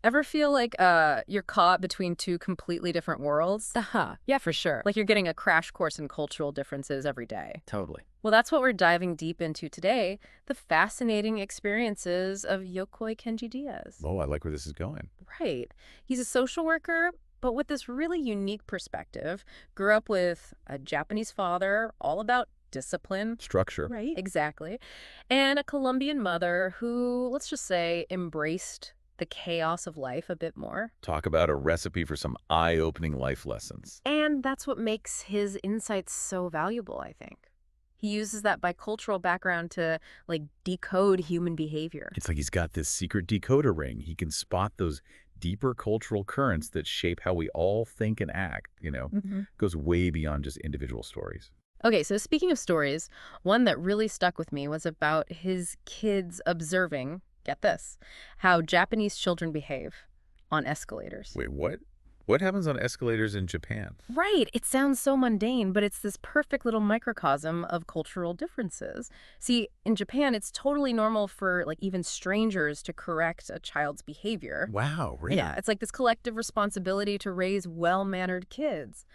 Ever feel like you're caught between two completely different worlds? Yeah, for sure. Like you're getting a crash course in cultural differences every day. Totally. Well, that's what we're diving deep into today, the fascinating experiences of Yokoi Kenji Diaz. Oh, I like where this is going. Right. He's a social worker, but with this really unique perspective. Grew up with a Japanese father, all about discipline. Structure. Right. Exactly. And a Colombian mother who, let's just say, embraced the chaos of life a bit more. Talk about a recipe for some eye-opening life lessons. And that's what makes his insights so valuable, I think. He uses that bicultural background to, like, decode human behavior. It's like he's got this secret decoder ring. He can spot those deeper cultural currents that shape how we all think and act. Goes way beyond just individual stories. Okay, so speaking of stories, one that really stuck with me was about his kids observing, get this, how Japanese children behave on escalators. Wait, what? What happens on escalators in Japan? Right. It sounds so mundane, but it's this perfect little microcosm of cultural differences. See, in Japan, it's totally normal for, like, even strangers to correct a child's behavior. Wow, really? Yeah, it's like this collective responsibility to raise well-mannered kids.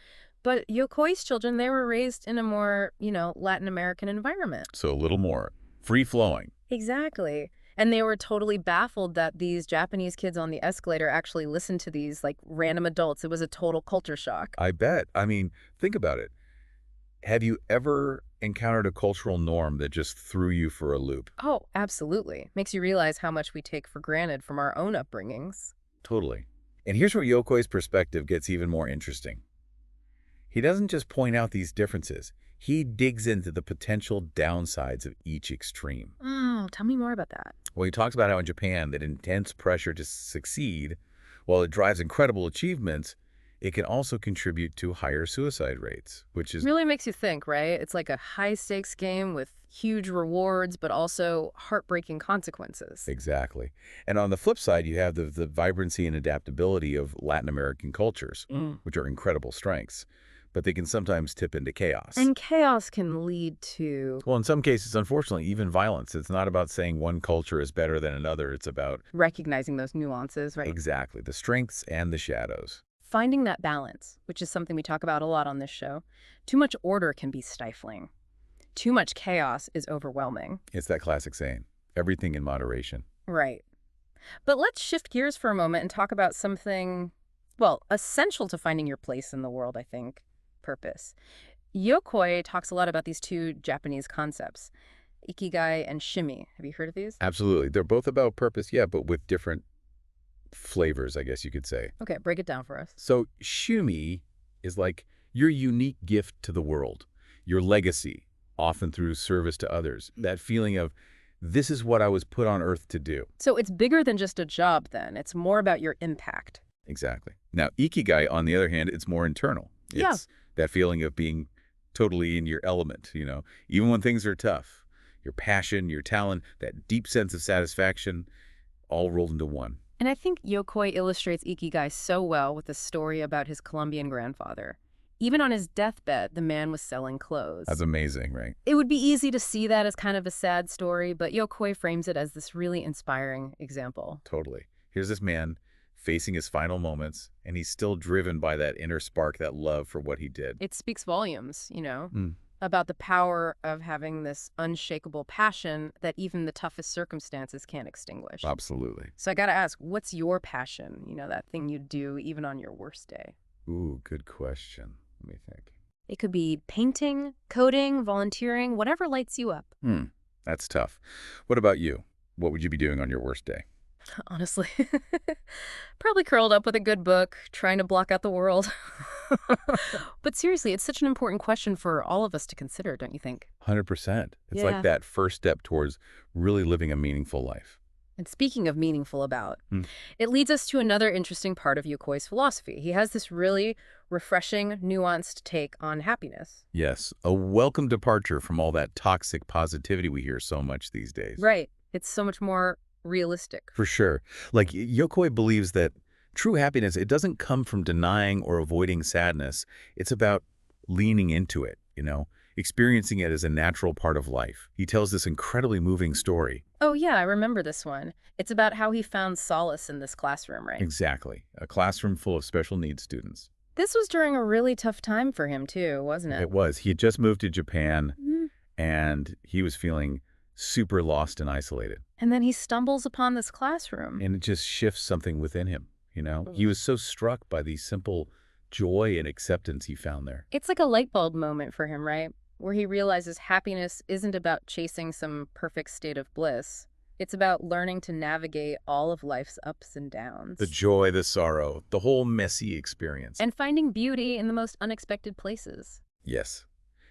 But Yokoi's children, they were raised in a more, Latin American environment. So a little more free-flowing. Exactly. And they were totally baffled that these Japanese kids on the escalator actually listened to these, like, random adults. It was a total culture shock. I bet. I mean, think about it. Have you ever encountered a cultural norm that just threw you for a loop? Oh, absolutely. Makes you realize how much we take for granted from our own upbringings. Totally. And here's where Yokoi's perspective gets even more interesting. He doesn't just point out these differences. He digs into the potential downsides of each extreme. Oh, tell me more about that. Well, he talks about how in Japan, that intense pressure to succeed, while it drives incredible achievements, it can also contribute to higher suicide rates, which is Really makes you think, right? It's like a high-stakes game with huge rewards, but also heartbreaking consequences. exactly. And on the flip side, you have the vibrancy and adaptability of Latin American cultures, which are incredible strengths, but they can sometimes tip into chaos. And chaos can lead to Well, in some cases, unfortunately, even violence. It's not about saying one culture is better than another. It's about recognizing those nuances, right? exactly the strengths and the shadows. Finding that balance, which is something we talk about a lot on this show. Too much order can be stifling. Too much chaos is overwhelming. It's that classic saying, everything in moderation. Right. But let's shift gears for a moment and talk about something, well, essential to finding your place in the world, I think. Purpose. Yokoi talks a lot about these two Japanese concepts, ikigai and shimi. Have you heard of these? Absolutely. They're both about purpose, yeah, but with different flavors, I guess you could say. Okay, break it down for us. So shumi is like your unique gift to the world, your legacy, often through service to others. That feeling of, this is what I was put on earth to do. So it's bigger than just a job then. It's more about your impact. Exactly. Now, ikigai, on the other hand, it's more internal. It's that feeling of being totally in your element, even when things are tough. Your passion, your talent, that deep sense of satisfaction, all rolled into one. And I think Yokoi illustrates ikigai so well with the story about his Colombian grandfather. Even on his deathbed, the man was selling clothes. That's amazing, right? It would be easy to see that as kind of a sad story, but Yokoi frames it as this really inspiring example. Totally. Here's this man facing his final moments, and he's still driven by that inner spark, that love for what he did. It speaks volumes, about the power of having this unshakable passion that even the toughest circumstances can't extinguish. Absolutely. So I gotta ask, what's your passion? That thing you do even on your worst day? Ooh, good question. Let me think. It could be painting, coding, volunteering, whatever lights you up. That's tough. What about you? What would you be doing on your worst day? Honestly, probably curled up with a good book, trying to block out the world. But seriously, it's such an important question for all of us to consider, don't you think? 100%. It's Yeah. like that first step towards really living a meaningful life. And speaking of meaningful about, it leads us to another interesting part of Yokoi's philosophy. He has this really refreshing, nuanced take on happiness. Yes, a welcome departure from all that toxic positivity we hear so much these days. Right. It's so much more realistic. For sure. Like, Yokoi believes that true happiness, it doesn't come from denying or avoiding sadness. It's about leaning into it, experiencing it as a natural part of life. He tells this incredibly moving story. Oh, yeah, I remember this one. It's about how he found solace in this classroom, right? Exactly. A classroom full of special needs students. This was during a really tough time for him, too, wasn't it? It was. He had just moved to Japan, Mhm. and he was feeling super lost and isolated. And then he stumbles upon this classroom. And it just shifts something within him, you know? Mm. He was so struck by the simple joy and acceptance he found there. It's like a light bulb moment for him, right? Where he realizes happiness isn't about chasing some perfect state of bliss. It's about learning to navigate all of life's ups and downs. The joy, the sorrow, the whole messy experience. And finding beauty in the most unexpected places. Yes.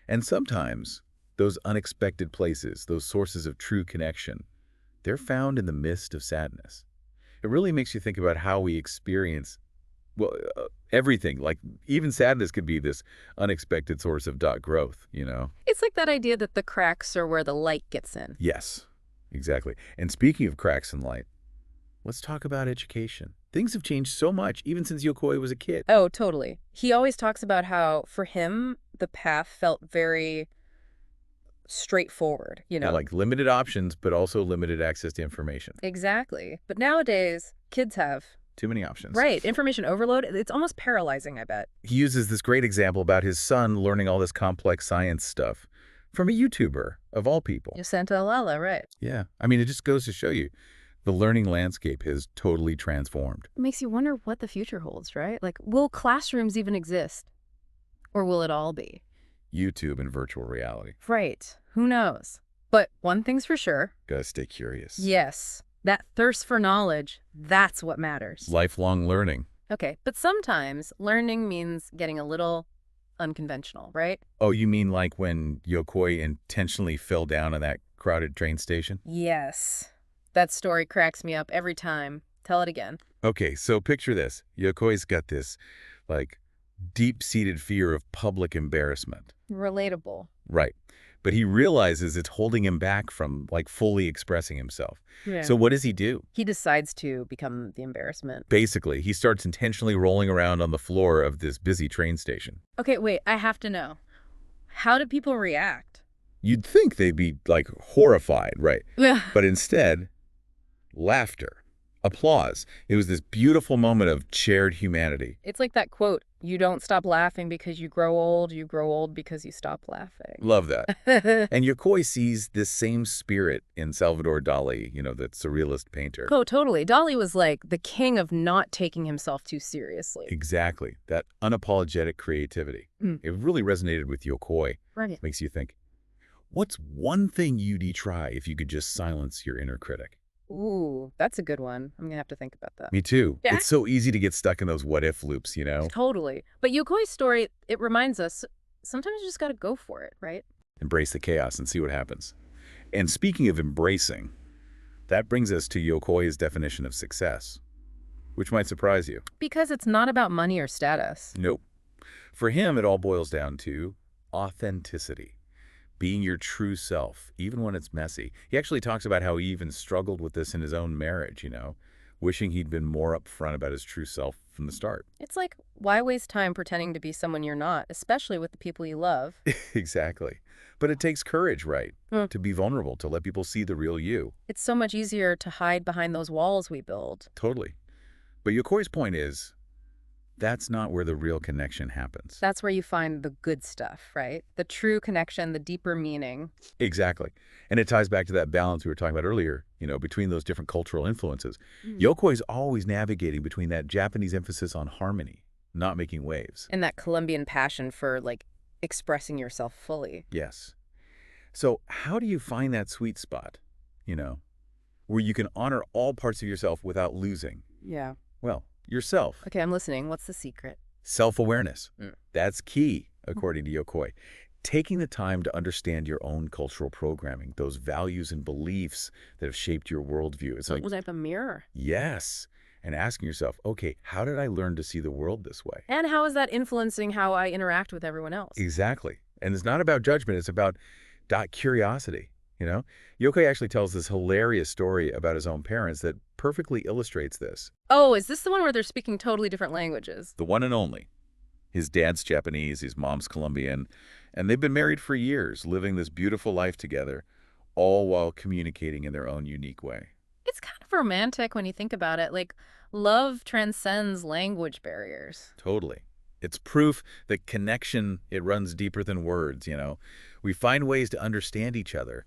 And sometimes those unexpected places, those sources of true connection, they're found in the midst of sadness. It really makes you think about how we experience, well, everything. Like, even sadness could be this unexpected source of growth, you know? It's like that idea that the cracks are where the light gets in. Yes, exactly. And speaking of cracks in light, let's talk about education. Things have changed so much, even since Yokoi was a kid. Oh, totally. He always talks about how, for him, the path felt very straightforward, you know? Yeah, like limited options, but also limited access to information. Exactly. But nowadays, kids have. Too many options. Right. Information overload. It's almost paralyzing, I bet. He uses this great example about his son learning all this complex science stuff from a YouTuber, of all people. Santa Lala, right. Yeah. I mean, it just goes to show you the learning landscape has totally transformed. It makes you wonder what the future holds, right? Like, will classrooms even exist? Or will it all be? YouTube and virtual reality. Right. Who knows? But one thing's for sure. Gotta stay curious. Yes. That thirst for knowledge, that's what matters. Lifelong learning. Okay, but sometimes learning means getting a little unconventional, right? Oh, you mean like when Yokoi intentionally fell down on that crowded train station? Yes. That story cracks me up every time. Tell it again. Okay, so picture this. Yokoi's got this, like, deep-seated fear of public embarrassment. Relatable. Right. But he realizes it's holding him back from, like, fully expressing himself. Yeah. So what does he do? He decides to become the embarrassment. Basically, he starts intentionally rolling around on the floor of this busy train station. Okay, wait, I have to know. How do people react? You'd think they'd be, like, horrified, right? Yeah. But instead, laughter, applause. It was this beautiful moment of shared humanity. It's like that quote, you don't stop laughing because you grow old because you stop laughing. Love that. And Yokoi sees this same spirit in Salvador Dali, you know, that surrealist painter. Oh, totally. Dali was like the king of not taking himself too seriously. Exactly. That unapologetic creativity. It really resonated with Yokoi. Right. Makes you think, what's one thing you'd try if you could just silence your inner critic? Ooh, that's a good one. I'm going to have to think about that. Me too. Yeah. It's so easy to get stuck in those what-if loops, you know? Totally. But Yokoi's story, it reminds us, sometimes you just got to go for it, right? Embrace the chaos and see what happens. And speaking of embracing, that brings us to Yokoi's definition of success, which might surprise you. Because it's not about money or status. Nope. For him, it all boils down to authenticity. Being your true self, even when it's messy. He actually talks about how he even struggled with this in his own marriage, you know, wishing he'd been more upfront about his true self from the start. It's like, why waste time pretending to be someone you're not, especially with the people you love? Exactly. But it takes courage, right? To be vulnerable, to let people see the real you. It's so much easier to hide behind those walls we build. Totally. But Yokoi's point is, that's not where the real connection happens. That's where you find the good stuff, right? The true connection, the deeper meaning. Exactly. And it ties back to that balance we were talking about earlier, you know, between those different cultural influences. Yokoi's always navigating between that Japanese emphasis on harmony, not making waves. And that Colombian passion for, like, expressing yourself fully. Yes. So how do you find that sweet spot, you know, where you can honor all parts of yourself without losing? Yeah. Well, yourself. Okay, I'm listening. What's the secret? Self-awareness. That's key, according to Yokoi. Taking the time to understand your own cultural programming, those values and beliefs that have shaped your worldview. It's like, Was that a mirror? yes. And asking yourself, okay, how did I learn to see the world this way? And how is that influencing how I interact with everyone else? Exactly. And it's not about judgment. It's about curiosity, you know? Yokoi actually tells this hilarious story about his own parents that perfectly illustrates this. Oh, is this the one where they're speaking totally different languages? The one and only. His dad's Japanese, his mom's Colombian, And they've been married for years, living this beautiful life together, all while communicating in their own unique way. It's kind of romantic when you think about it. Like, love transcends language barriers. Totally. It's proof that connection, it runs deeper than words. We find ways to understand each other,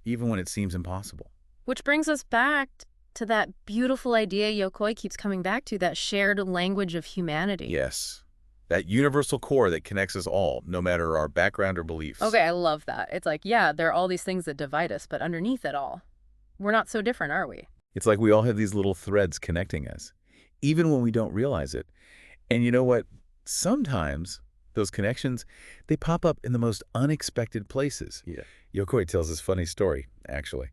even when it seems impossible. Which brings us back to that beautiful idea Yokoi keeps coming back to, that shared language of humanity. Yes. That universal core that connects us all, no matter our background or beliefs. Okay, I love that. It's like, yeah, there are all these things that divide us, but underneath it all, we're not so different, are we? It's like we all have these little threads connecting us, even when we don't realize it. And you know what? Sometimes those connections, they pop up in the most unexpected places. Yeah. Yokoi tells this funny story, actually,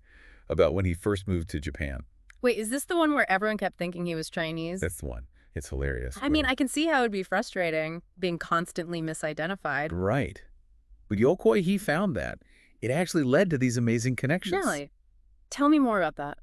about when he first moved to Japan. Wait, is this the one where everyone kept thinking he was Chinese? That's the one. It's hilarious. I mean, I can see how it would be frustrating being constantly misidentified. Right. But Yokoi, he found that. It actually led to these amazing connections. Really? Tell me more about that.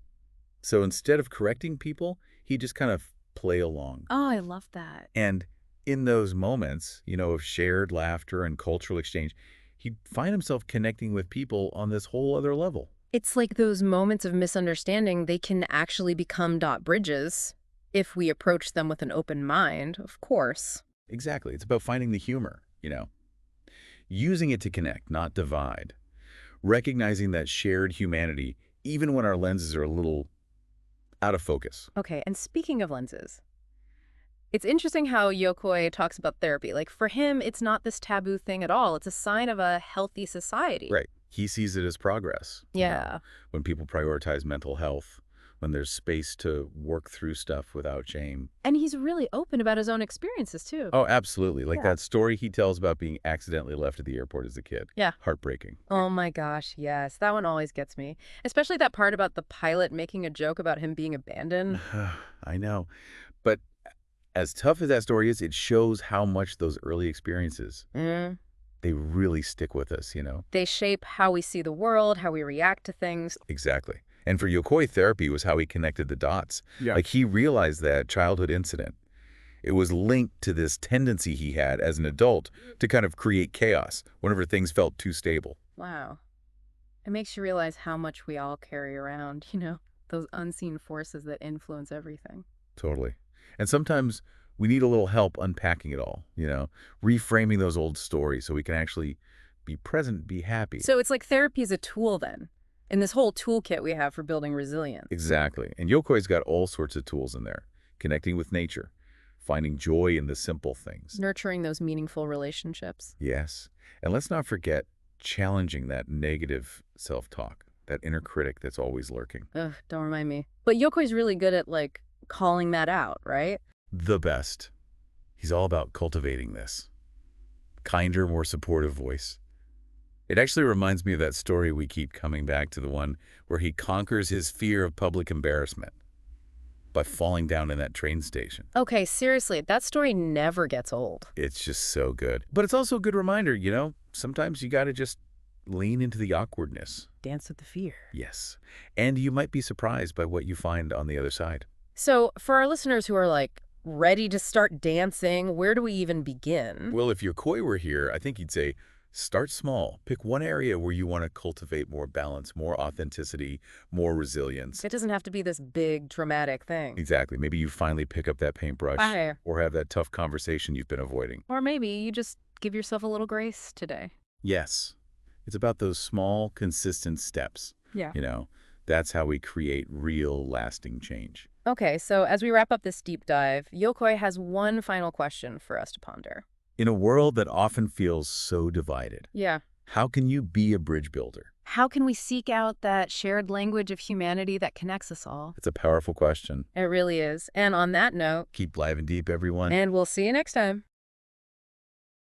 So instead of correcting people, he just kind of play along. Oh, I love that. And in those moments, of shared laughter and cultural exchange, he'd find himself connecting with people on this whole other level. It's like those moments of misunderstanding, they can actually become bridges if we approach them with an open mind, of course. Exactly. It's about finding the humor. Using it to connect, not divide. Recognizing that shared humanity, even when our lenses are a little out of focus. Okay, and speaking of lenses, it's interesting how Yokoi talks about therapy. Like, for him, it's not this taboo thing at all. It's a sign of a healthy society. Right. He sees it as progress. Yeah. When people prioritize mental health, when there's space to work through stuff without shame. And he's really open about his own experiences, too. Oh, absolutely. Like Yeah. that story he tells about being accidentally left at the airport as a kid. Yeah. Heartbreaking. Oh my gosh, yes. That one always gets me. Especially that part about the pilot making a joke about him being abandoned. I know. But as tough as that story is, it shows how much those early experiences, they really stick with us. They shape how we see the world, how we react to things. Exactly. And for Yokoi, therapy was how he connected the dots. Yeah. Like he realized that childhood incident, it was linked to this tendency he had as an adult to kind of create chaos whenever things felt too stable. Wow. It makes you realize how much we all carry around, those unseen forces that influence everything. Totally. And sometimes we need a little help unpacking it all, reframing those old stories so we can actually be present, be happy. So it's like therapy is a tool then, in this whole toolkit we have for building resilience. Exactly. And Yokoi's got all sorts of tools in there. Connecting with nature, finding joy in the simple things. Nurturing those meaningful relationships. Yes. And let's not forget challenging that negative self-talk, that inner critic that's always lurking. Ugh, don't remind me. But Yokoi's really good at, calling that out, right? The best. He's all about cultivating this. Kinder, more supportive voice. It actually reminds me of that story we keep coming back to, the one where he conquers his fear of public embarrassment by falling down in that train station. Okay, seriously, that story never gets old. It's just so good. But it's also a good reminder, sometimes you got to just lean into the awkwardness. Dance with the fear. Yes. And you might be surprised by what you find on the other side. So for our listeners who are ready to start dancing, where do we even begin? Well, if Yokoi were here, I think he'd say, start small. Pick one area where you want to cultivate more balance, more authenticity, more resilience. It doesn't have to be this big, dramatic thing. Exactly. Maybe you finally pick up that paintbrush Right. or have that tough conversation you've been avoiding. Or maybe you just give yourself a little grace today. Yes. It's about those small, consistent steps. Yeah. That's how we create real, lasting change. Okay, so as we wrap up this deep dive, Yokoi has one final question for us to ponder. In a world that often feels so divided, Yeah. how can you be a bridge builder? How can we seek out that shared language of humanity that connects us all? It's a powerful question. It really is. And on that note, Keep diving deep, everyone. and we'll see you next time.